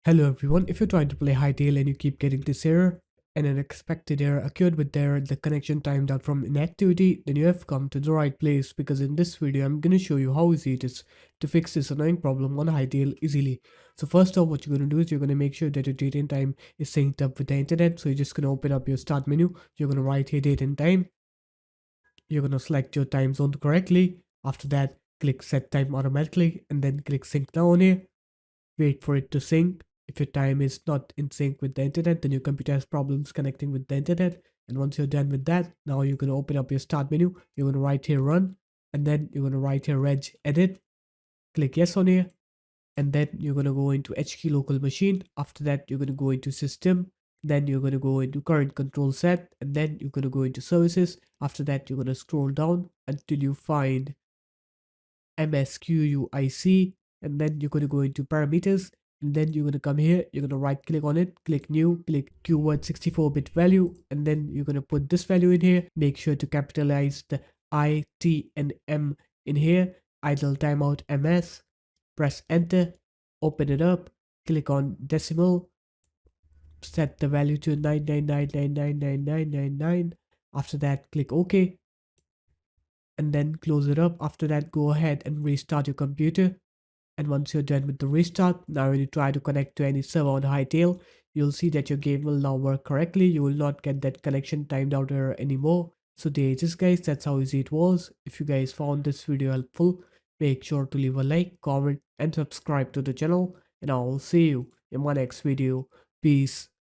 Hello everyone, if you're trying to play Hytale and you keep getting this error, and an unexpected error occurred with the connection timed out from inactivity, then you have come to the right place because in this video I'm going to show you how easy it is to fix this annoying problem on Hytale easily. So first off, what you're going to do is you're going to make sure that your date and time is synced up with the internet. So you're just going to open up your start menu, you're going to write here date and time, you're going to select your time zone correctly. After that, click set time automatically and then click sync now on here. Wait for it to sync. If your time is not in sync with the internet, then your computer has problems connecting with the internet. And once you're done with that, now you're going to open up your start menu. You're going to write here run, and then you're going to write here reg edit. Click yes on here, and then you're going to go into HK local machine. After that, you're going to go into system. Then you're going to go into current control set, and then you're going to go into services. After that, you're going to scroll down until you find MSQUIC, and then you're going to go into parameters, and then you're going to come here, you're going to right click on it, click new, click keyword 64-bit value, and then you're going to put this value in here. Make sure to capitalize the I, T, and M in here, idle timeout MS. Press enter, open it up, click on decimal, set the value to 999999999. After that, click OK, and then close it up. After that, go ahead and restart your computer. And once you're done with the restart, now when you try to connect to any server on Hytale, you'll see that your game will now work correctly. You will not get that connection timed out error anymore. So there it is guys, that's how easy it was. If you guys found this video helpful, make sure to leave a like, comment and subscribe to the channel. And I'll see you in my next video. Peace.